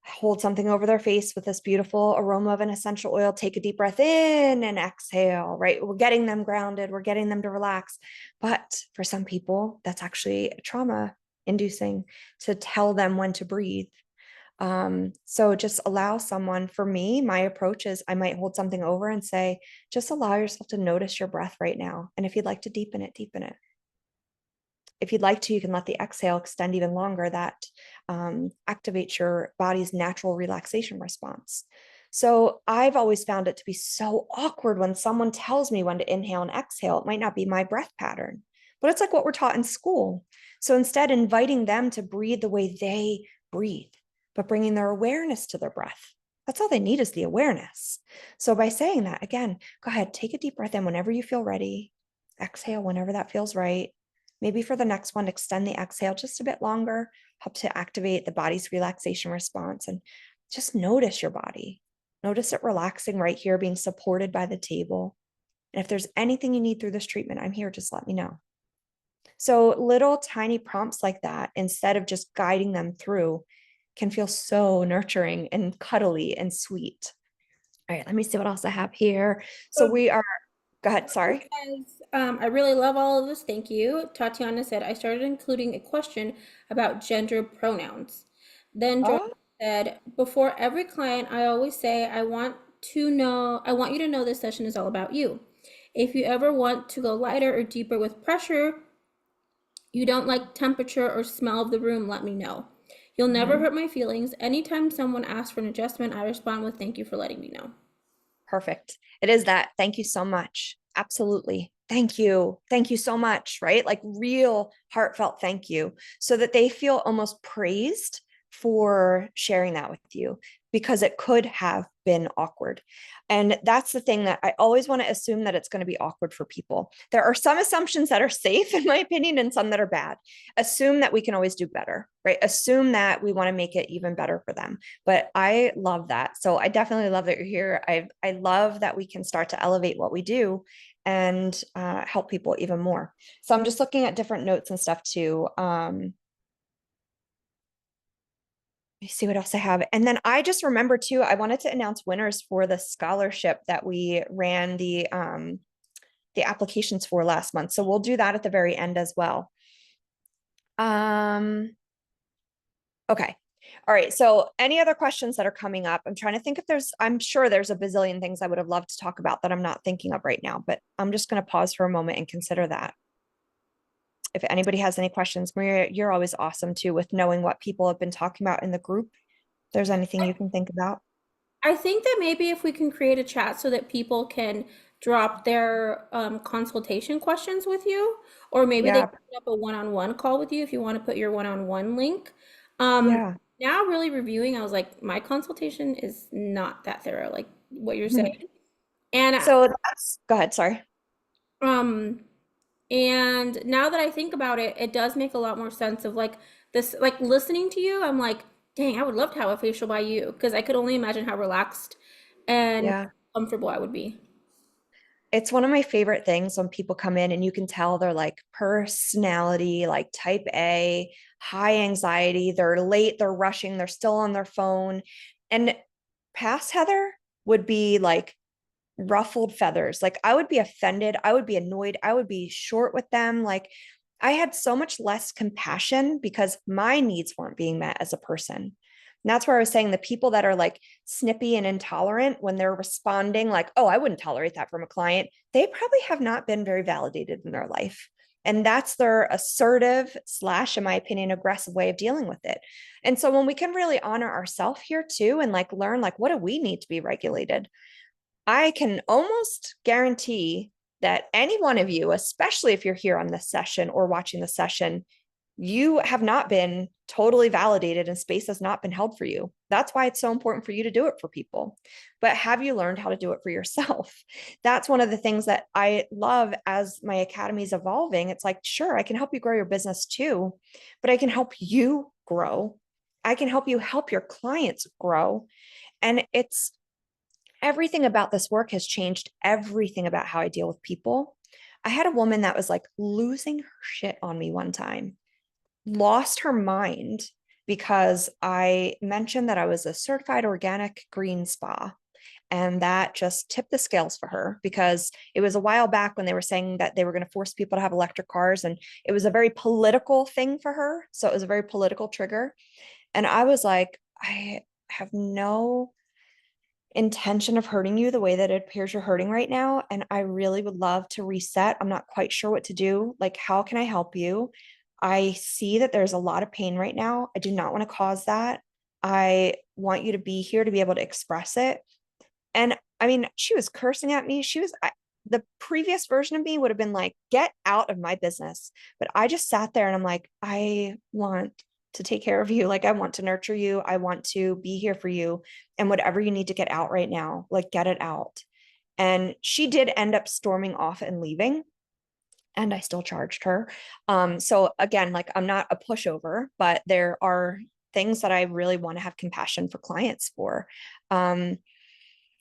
hold something over their face with this beautiful aroma of an essential oil, take a deep breath in and exhale, right? We're getting them grounded, we're getting them to relax. But for some people, that's actually trauma inducing to tell them when to breathe. So just allow someone, for me, my approach is I might hold something over and say, just allow yourself to notice your breath right now. And if you'd like to deepen it, deepen it. If you'd like to, you can let the exhale extend even longer. That activates your body's natural relaxation response. So I've always found it to be so awkward when someone tells me when to inhale and exhale. It might not be my breath pattern, but it's like what we're taught in school. So instead, inviting them to breathe the way they breathe, but bringing their awareness to their breath. That's all they need, is the awareness. So by saying that, again, go ahead, take a deep breath in whenever you feel ready. Exhale whenever that feels right. Maybe for the next one, extend the exhale just a bit longer, help to activate the body's relaxation response, and just notice your body. Notice it relaxing right here, being supported by the table. And if there's anything you need through this treatment, I'm here, just let me know. So little tiny prompts like that, instead of just guiding them through, can feel so nurturing and cuddly and sweet. All right, let me see what else I have here. So So we are, go ahead, sorry. says, I really love all of this. Thank you. Tatiana said, I started including a question about gender pronouns. Then Joy Oh, said, before every client, I always say, I want you to know this session is all about you. If you ever want to go lighter or deeper with pressure, you don't like temperature or smell of the room, let me know. You'll never mhm. hurt my feelings. Anytime someone asks for an adjustment, I respond with thank you for letting me know. Perfect. It is that. Thank you so much. Absolutely. Thank you. Thank you so much. Right? Like real heartfelt thank you, so that they feel almost praised for sharing that with you, because it could have been awkward. And that's the thing, that I always want to assume that it's going to be awkward for people. There are some assumptions that are safe, in my opinion, and some that are bad. Assume that we can always do better, right? Assume that we want to make it even better for them. But I love that. So I definitely love that you're here. I love that we can start to elevate what we do and help people even more. So I'm just looking at different notes and stuff too. Let me see what else I have. And then I just remember too, I wanted to announce winners for the scholarship that we ran the applications for last month. So we'll do that at the very end as well. Okay. All right. So any other questions that are coming up? I'm trying to think if I'm sure there's a bazillion things I would have loved to talk about that I'm not thinking of right now, but I'm just going to pause for a moment and consider that. If anybody has any questions, Maria, you're always awesome too with knowing what people have been talking about in the group. If there's anything you can think about. I think that maybe if we can create a chat so that people can drop their consultation questions with you, or maybe they Yeah. can set up a one-on-one call with you if you want to put your one-on-one link. Um, Yeah. now really reviewing, I was like, my consultation is not that thorough, like what you're saying. Mhm. And So that's, go ahead, sorry. um and now that I think about it, it does make a lot more sense of like this, like listening to you, I'm like, dang, I would love to have a facial by you because I could only imagine how relaxed and Yeah. comfortable I would be. It's one of my favorite things when people come in and you can tell they're like personality, like type A, high anxiety, they're late, they're rushing, they're still on their phone. And past Heather would be like ruffled feathers. Like I would be offended, I would be annoyed, I would be short with them. Like I had so much less compassion because my needs weren't being met as a person. And that's where I was saying the people that are like snippy and intolerant when they're responding, like, oh, I wouldn't tolerate that from a client, they probably have not been very validated in their life. And that's their assertive slash, in my opinion, aggressive way of dealing with it. And so when we can really honor ourselves here too, and like learn, like, what do we need to be regulated? I can almost guarantee that any one of you, especially if you're here on this session or watching the session, you have not been totally validated and space has not been held for you. That's why it's so important for you to do it for people. But have you learned how to do it for yourself? That's one of the things that I love as my academy is evolving. It's like, sure, I can help you grow your business too, but I can help you grow. I can help you help your clients grow. And it's everything about this work has changed everything about how I deal with people. I had a woman that was like losing her shit on me one time, lost her mind because I mentioned that I was a certified organic green spa. And that just tipped the scales for her because it was a while back when they were saying that they were going to force people to have electric cars. And it was a very political thing for her. So it was a very political trigger. And I was like, I have no intention of hurting you the way that it appears you're hurting right now. And I really would love to reset. I'm not quite sure what to do. Like, how can I help you? I see that there's a lot of pain right now. I do not want to cause that. I want you to be here to be able to express it. And I mean, she was cursing at me. The previous version of me would have been like, get out of my business. But I just sat there and I'm like, I want to take care of you. Like, I want to nurture you. I want to be here for you. And whatever you need to get out right now, like, get it out. And she did end up storming off and leaving. And I still charged her. So again, like, I'm not a pushover, but there are things that I really want to have compassion for clients for. Um,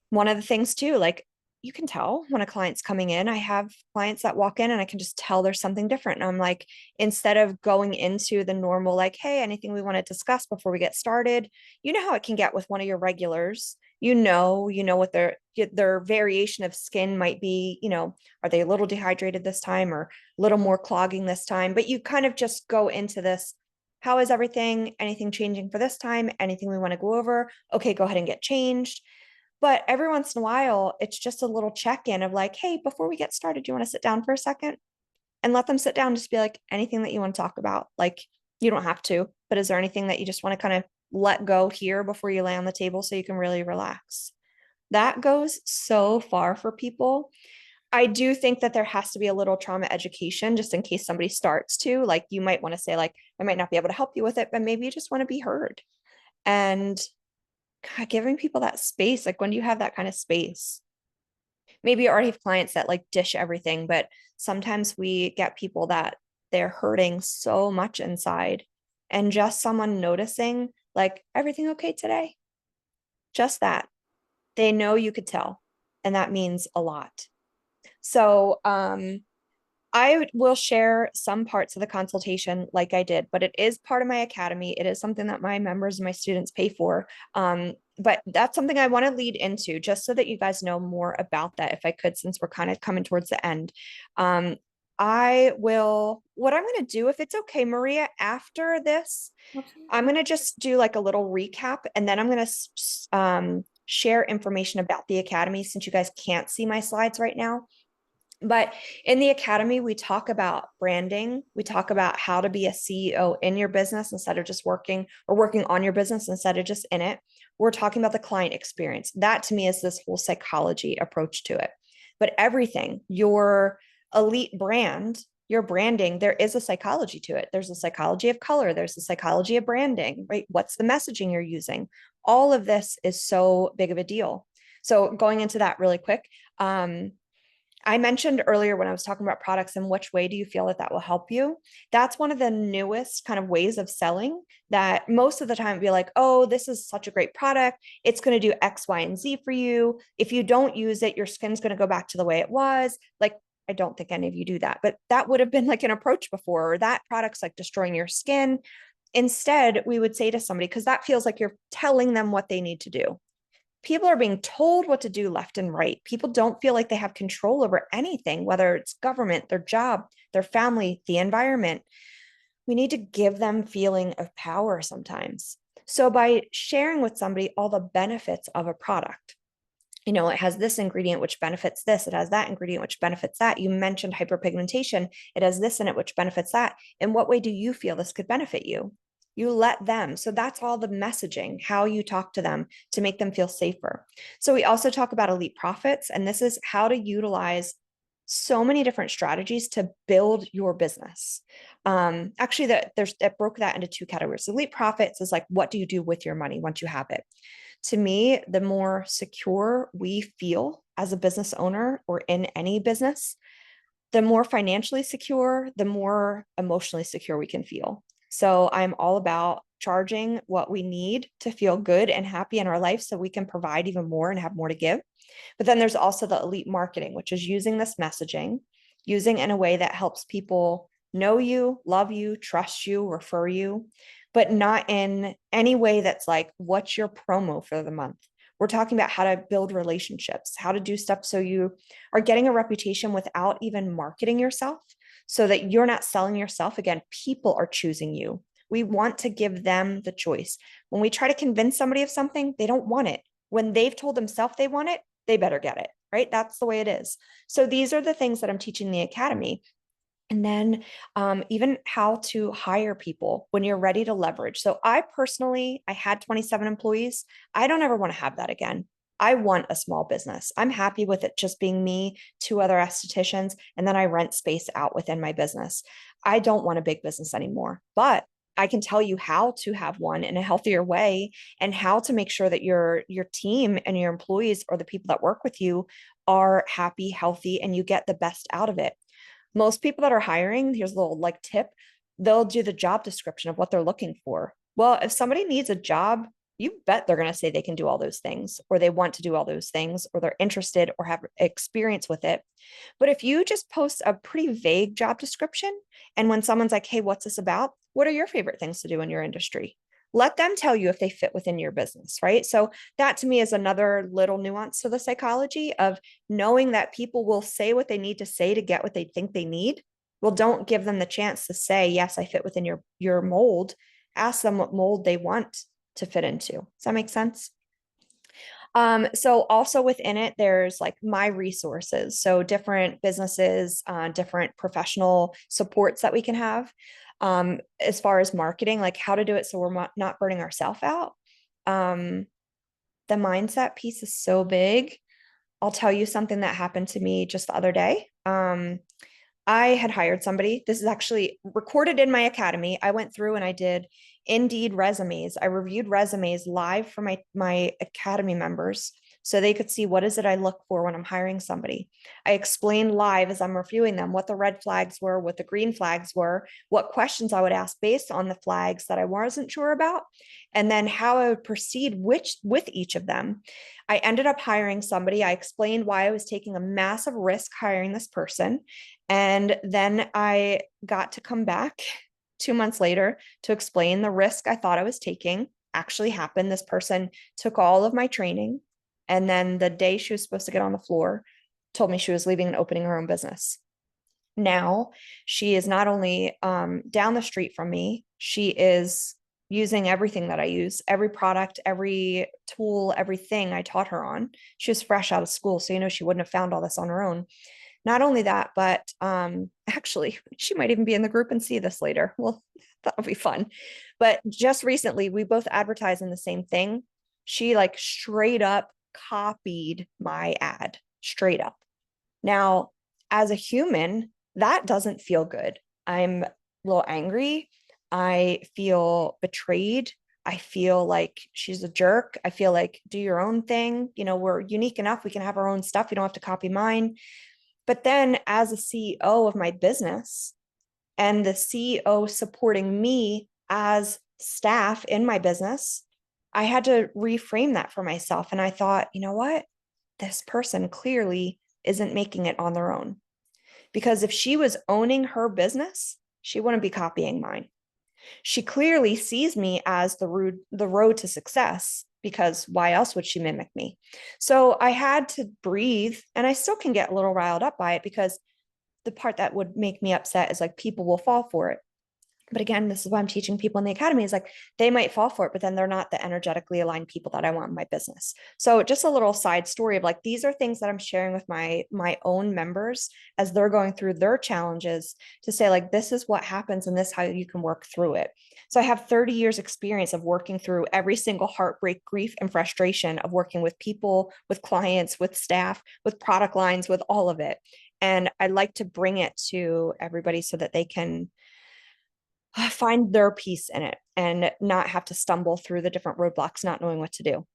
One of the things too, like, you can tell when a client's coming in. I have clients that walk in and I can just tell there's something different. And I'm like, instead of going into the normal, like, hey, anything we want to discuss before we get started, you know how it can get with one of your regulars. You know what their variation of skin might be, are they a little dehydrated this time or a little more clogging this time? But you kind of just go into this. How is everything? Anything changing for this time? Anything we want to go over? Okay, go ahead and get changed. But every once in a while, it's just a little check in of like, hey, before we get started, do you want to sit down for a second? And let them sit down, just be like, anything that you want to talk about. Like, you don't have to, but is there anything that you just want to kind of let go here before you lay on the table so you can really relax? That goes so far for people. I do think that there has to be a little trauma education just in case somebody starts to. Like, you might want to say, like, I might not be able to help you with it, but maybe you just want to be heard. And God, giving people that space, like, when do you have that kind of space? Maybe you already have clients that like dish everything, but sometimes we get people that they're hurting so much inside. And just someone noticing, like, everything okay today? Just that. They know you could tell. And that means a lot. So, I will share some parts of the consultation like I did, but it is part of my academy. It is something that my members and my students pay for. But that's something I want to lead into just so that you guys know more about that, if I could, since we're kind of coming towards the end. What I'm going to do, if it's okay, Maria, after this, I'm Absolutely. going to just do like a little recap and then I'm going to share information about the academy since you guys can't see my slides right now. But in the academy, we talk about branding. We talk about how to be a CEO in your business instead of just working or working on your business instead of just in it. We're talking about the client experience. That to me is this whole psychology approach to it. But everything, your elite brand, your branding, there is a psychology to it. There's a psychology of color. There's a psychology of branding, right? What's the messaging you're using? All of this is so big of a deal. So going into that really quick, I mentioned earlier when I was talking about products and which way do you feel that that will help you? That's one of the newest kind of ways of selling that most of the time be like, oh, this is such a great product. It's going to do X, Y, and Z for you. If you don't use it, your skin's going to go back to the way it was. Like, I don't think any of you do that, but that would have been like an approach before, or that product's like destroying your skin. Instead, we would say to somebody, because that feels like you're telling them what they need to do. People are being told what to do left and right. People don't feel like they have control over anything, whether it's government, their job, their family, the environment. We need to give them feeling of power sometimes. So by sharing with somebody all the benefits of a product, you know, it has this ingredient which benefits this, it has that ingredient which benefits that. You mentioned hyperpigmentation, it has this in it which benefits that. In what way do you feel this could benefit you? You let them. So that's all the messaging, how you talk to them to make them feel safer. So we also talk about elite profits, and this is how to utilize so many different strategies to build your business. Actually, that broke that into two categories. Elite profits is like, what do you do with your money once you have it? To me, the more secure we feel as a business owner or in any business, the more financially secure, the more emotionally secure we can feel. So I'm all about charging what we need to feel good and happy in our life so we can provide even more and have more to give. But then there's also the elite marketing, which is using this messaging, using in a way that helps people know you, love you, trust you, refer you, but not in any way that's like, what's your promo for the month? We're talking about how to build relationships, how to do stuff so you are getting a reputation without even marketing yourself, so that you're not selling yourself. Again, people are choosing you. We want to give them the choice. When we try to convince somebody of something, they don't want it. When they've told themselves they want it, they better get it, right? That's the way it is. So these are the things that I'm teaching the academy. And then even how to hire people when you're ready to leverage. So I personally, I had 27 employees. I don't ever want to have that again. I want a small business. I'm happy with it just being me, two other estheticians, and then I rent space out within my business. I don't want a big business anymore, but I can tell you how to have one in a healthier way and how to make sure that your team and your employees or the people that work with you are happy, healthy, and you get the best out of it. Most people that are hiring, here's a little like tip, they'll do the job description of what they're looking for. Well, if somebody needs a job, you bet they're going to say they can do all those things, or they want to do all those things, or they're interested or have experience with it. But if you just post a pretty vague job description, and when someone's like, hey, what's this about? What are your favorite things to do in your industry? Let them tell you if they fit within your business, right? So that to me is another little nuance to the psychology of knowing that people will say what they need to say to get what they think they need. Well, don't give them the chance to say, yes, I fit within your mold. Ask them what mold they want to fit into. Does that make sense? So also within it, there's like my resources. So different businesses, different professional supports that we can have. As far as marketing, like how to do it so we're not burning ourselves out. Um, the mindset piece is so big. I'll tell you something that happened to me just the other day. I had hired somebody. This is actually recorded in my academy. I went through and I did Indeed resumes. I reviewed resumes live for my academy members so they could see what is it I look for when I'm hiring somebody. I explained live as I'm reviewing them what the red flags were, what the green flags were, what questions I would ask based on the flags that I wasn't sure about, and then how I would proceed with each of them. I ended up hiring somebody. I explained why I was taking a massive risk hiring this person. And then I got to come back 2 months later to explain the risk I thought I was taking actually happened. This person took all of my training. And then the day she was supposed to get on the floor, told me she was leaving and opening her own business. Now she is not only down the street from me, she is using everything that I use, every product, every tool, everything I taught her on. She was fresh out of school. So, she wouldn't have found all this on her own. Not only that, but actually, she might even be in the group and see this later. Well, that'll be fun. But just recently, we both advertised in the same thing. She like straight up copied my ad, straight up. Now, as a human, that doesn't feel good. I'm a little angry. I feel betrayed. I feel like she's a jerk. I feel like, do your own thing. We're unique enough. We can have our own stuff. You don't have to copy mine. But then, as a CEO of my business and the CEO supporting me as staff in my business, I had to reframe that for myself. And I thought, you know what? This person clearly isn't making it on their own. Because if she was owning her business, she wouldn't be copying mine. She clearly sees me as the road to success, because why else would she mimic me? So I had to breathe, and I still can get a little riled up by it, because the part that would make me upset is like people will fall for it. But again, this is why I'm teaching people in the academy, is like they might fall for it, but then they're not the energetically aligned people that I want in my business. So just a little side story of like, these are things that I'm sharing with my own members as they're going through their challenges, to say like, this is what happens and this is how you can work through it. So I have 30 years experience of working through every single heartbreak, grief, and frustration of working with people, with clients, with staff, with product lines, with all of it. And I like to bring it to everybody so that they can find their piece in it and not have to stumble through the different roadblocks, not knowing what to do.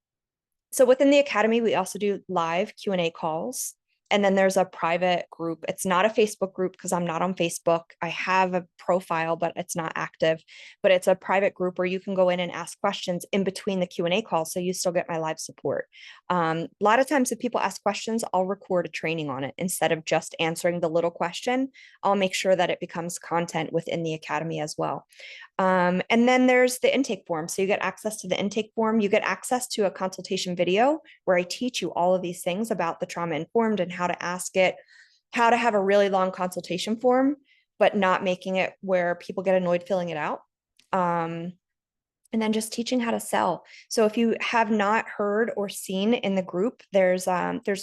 So within the academy, we also do live Q&A calls. And then there's a private group. It's not a Facebook group because I'm not on Facebook. I have a profile, but it's not active. But it's a private group where you can go in and ask questions in between the Q&A calls, so you still get my live support. A lot of times if people ask questions, I'll record a training on it instead of just answering the little question. I'll make sure that it becomes content within the academy as well. And then there's the intake form. So you get access to the intake form. You get access to a consultation video where I teach you all of these things about the trauma informed and how to ask it, how to have a really long consultation form, but not making it where people get annoyed filling it out. And then just teaching how to sell. So if you have not heard or seen in the group, there's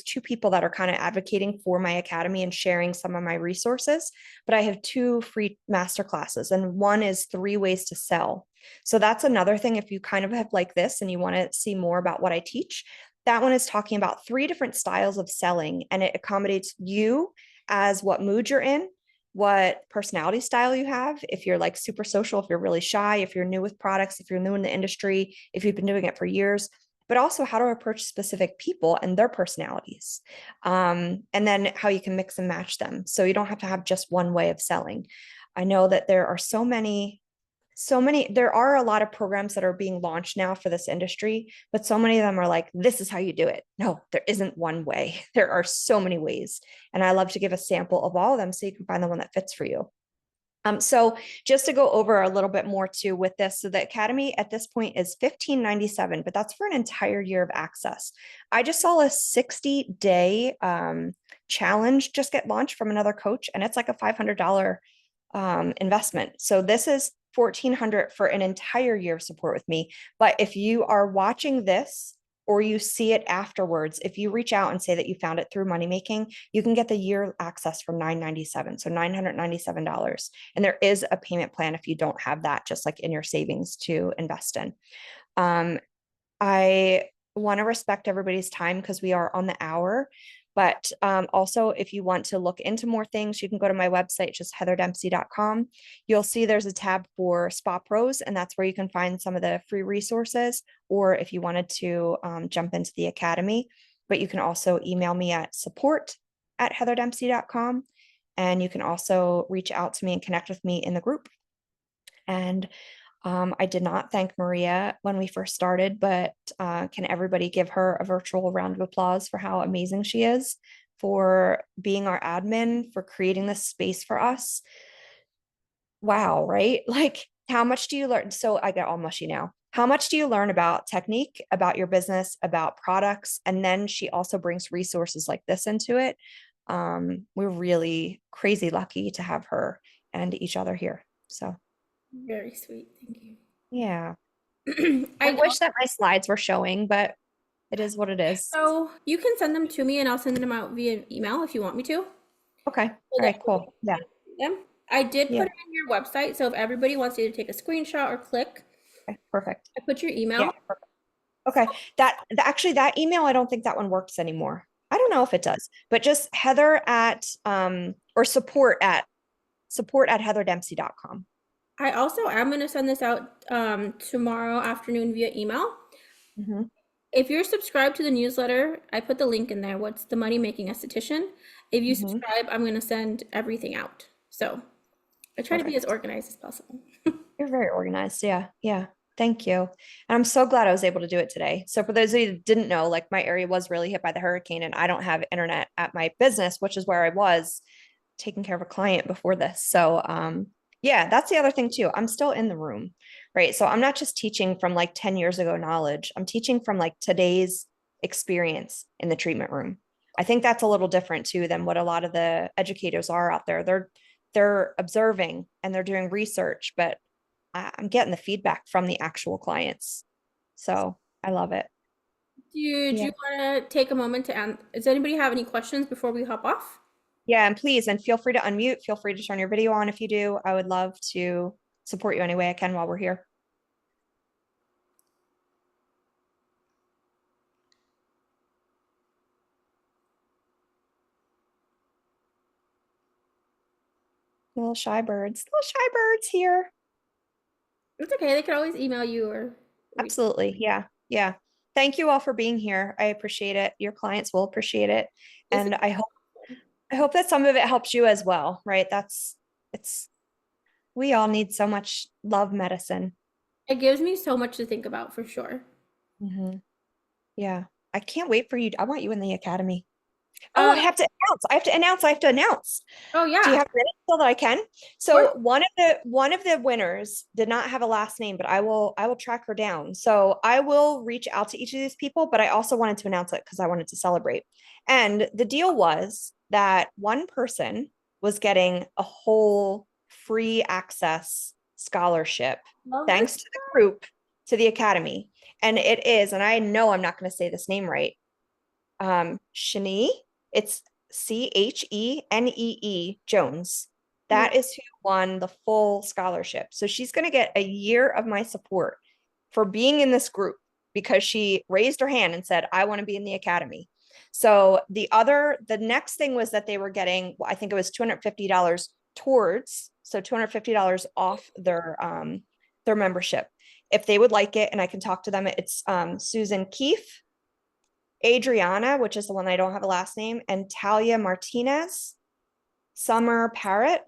two people that are kind of advocating for my academy and sharing some of my resources. But I have two free master classes, and one is 3 ways to sell. So that's another thing. If you kind of have like this and you want to see more about what I teach, that one is talking about 3 different styles of selling, and it accommodates you as what mood you're in, what personality style you have. If you're like super social, if you're really shy, if you're new with products, if you're new in the industry, if you've been doing it for years, but also how to approach specific people and their personalities. And then how you can mix and match them. So you don't have to have just one way of selling. I know that there are there are a lot of programs that are being launched now for this industry, but so many of them are like, this is how you do it. No, there isn't one way. There are so many ways. And I love to give a sample of all of them so you can find the one that fits for you. So just to go over a little bit more too with this, so the Academy at this point is $15.97, but that's for an entire year of access. I just saw a 60-day challenge just get launched from another coach, and it's like a $500 investment. So this is $1,400 for an entire year of support with me. But if you are watching this or you see it afterwards, if you reach out and say that you found it through Money Making, you can get the year access for $997, so $997. And there is a payment plan if you don't have that, just like in your savings to invest in. I want to respect everybody's time because we are on the hour. But also, if you want to look into more things, you can go to my website, just heatherdempsey.com. You'll see there's a tab for Spa Pros, and that's where you can find some of the free resources, or if you wanted to jump into the academy. But you can also email me at support@heatherdempsey.com. And you can also reach out to me and connect with me in the group. And I did not thank Maria when we first started, but can everybody give her a virtual round of applause for how amazing she is, for being our admin, for creating this space for us? Wow, right? Like, how much do you learn? So I get all mushy now. How much do you learn about technique, about your business, about products? And then she also brings resources like this into it. We're really crazy lucky to have her and each other here. So Very sweet. Thank you. yeah. I I don't, wish that my slides were showing, but it is what it is. so you can send them to me and I'll send them out via email if you want me to, Okay. so All that right, cool. Yeah. everybody can see them. I did Yeah. put it in your website, so if everybody wants you to take a screenshot or click, Okay, perfect. I put your Yeah. email. Perfect. Okay. Actually, that email, I don't think that one works anymore. I don't know if it does, but just Heather at or support at heatherdempsey.com. I also am going to send this out tomorrow afternoon via email. Mm-hmm. If you're subscribed to the newsletter, I put the link in there. What's the Money Making Esthetician? If you Mm-hmm. subscribe, I'm going to send everything out. So I try to be as Perfect. organized as possible. You're very organized. Yeah. Yeah. Thank you. And I'm so glad I was able to do it today. So for those of you that didn't know, like my area was really hit by the hurricane and I don't have internet at my business, which is where I was taking care of a client before this. So yeah, that's the other thing too. I'm still in the room, right? So I'm not just teaching from like 10 years ago knowledge. I'm teaching from like today's experience in the treatment room. I think that's a little different too than what a lot of the educators are out there. They're observing and they're doing research, but I'm getting the feedback from the actual clients. So I love it. Do Yeah. you want to take a moment to does anybody have any questions before we hop off? Yeah. And please, and feel free to unmute. Feel free to turn your video on if you do. I would love to support you any way I can while we're here. Little shy birds here. It's okay. They could always email you or reach. Absolutely. Yeah. Yeah. Thank you all for being here. I appreciate it. Your clients will appreciate it. This And I hope that some of it helps you as well, right? It's we all need so much love medicine. It gives me so much to think about for sure. Mhm. Yeah. I can't wait for you. I want you in the academy. Oh, Um, I have to announce. I have to announce. I have to announce. oh Do you yeah, have a minute so that I can? of course. So one of the winners did not have a last name, but I will track her down. So I will reach out to each of these people, but I also wanted to announce it because I wanted to celebrate. And the deal was that one person was getting a whole free access scholarship Love this. thanks to the group to the academy. And it is, and I know I'm not going to say this name right. Shani, it's Chenee Jones. Yeah. That is who won the full scholarship. So she's going to get a year of my support for being in this group because she raised her hand and said, I want to be in the academy. So the next thing was that they were getting, I think it was $250 towards, so $250 off their membership if they would like it. And I can talk to them. It's Susan Keefe, Adriana, which is the one I don't have a last name, and Talia Martinez, Summer Parrott,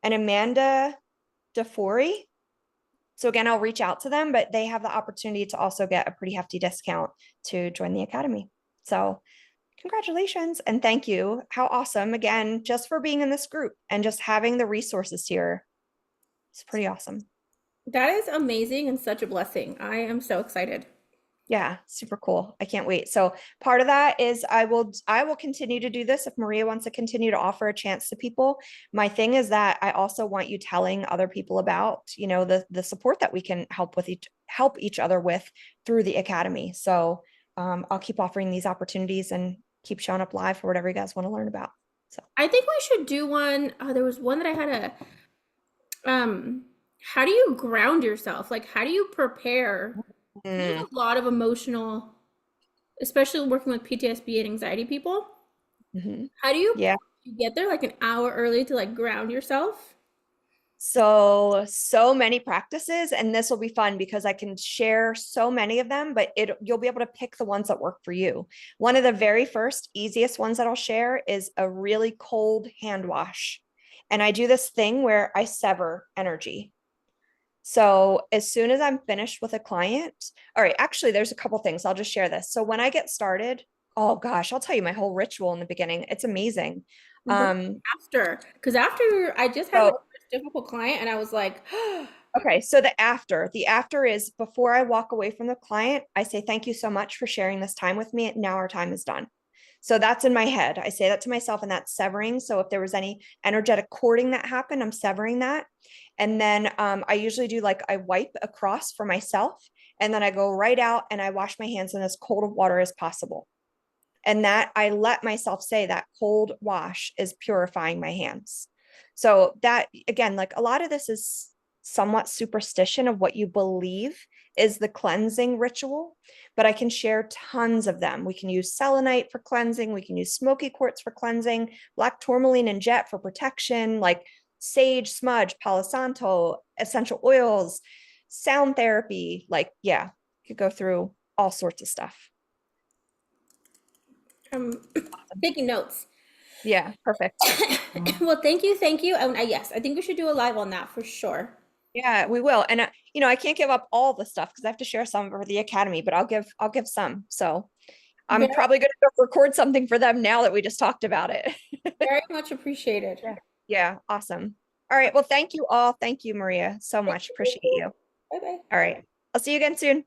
and Amanda DeFori. So again, I'll reach out to them, but they have the opportunity to also get a pretty hefty discount to join the academy. So congratulations and thank you. How awesome, again, just for being in this group and just having the resources here. It's pretty awesome. That is amazing and such a blessing. I am so excited. Yeah, super cool. I can't wait. So part of that is I will continue to do this if Maria wants to continue to offer a chance to people. My thing is that I also want you telling other people about, the support that we can help each other with through the academy. So I'll keep offering these opportunities and keep showing up live for whatever you guys want to learn about. So I think we should do one. There was one that I had how do you ground yourself? Like, how do you prepare? There's mm, a lot of emotional, especially working with PTSD and anxiety people. mhm. How do Yeah. you get there like an hour early to like ground yourself? So many practices, and this will be fun because I can share so many of them, but you'll be able to pick the ones that work for you. One of the very first easiest ones that I'll share is a really cold hand wash. And I do this thing where I sever energy. So as soon as I'm finished with a client, all right, actually there's a couple things. I'll just share this. So when I get started, oh gosh, I'll tell you my whole ritual in the beginning. It's amazing. Before, Um, after, because after I just had my so first difficult client and I was like, Okay, so the after is before I walk away from the client, I say, thank you so much for sharing this time with me. Now our time is done. So that's in my head. I say that to myself and that's severing. So if there was any energetic cording that happened, I'm severing that. And then I usually do like I wipe across for myself and then I go right out and I wash my hands in as cold of water as possible. And that I let myself say that cold wash is purifying my hands. So that again, like a lot of this is somewhat superstition of what you believe is the cleansing ritual. but I can share tons of them. We can use selenite for cleansing. We can use smoky quartz for cleansing, black tourmaline and jet for protection, like sage, smudge, palo santo, essential oils, sound therapy. Like, yeah, could go through all sorts of stuff. I'm taking notes. Yeah, perfect. Well, thank you, thank you. And yes, I think we should do a live on that for sure. Yeah, we will. And I can't give up all the stuff because I have to share some for the academy, but I'll give some. So I'm Very, probably going to go record something for them now that we just talked about it. very much appreciated. Yeah. Yeah, awesome. All right. Well, thank you all. Thank you, Maria, so Thank much. you. Appreciate you. Bye bye. All right. I'll see you again soon.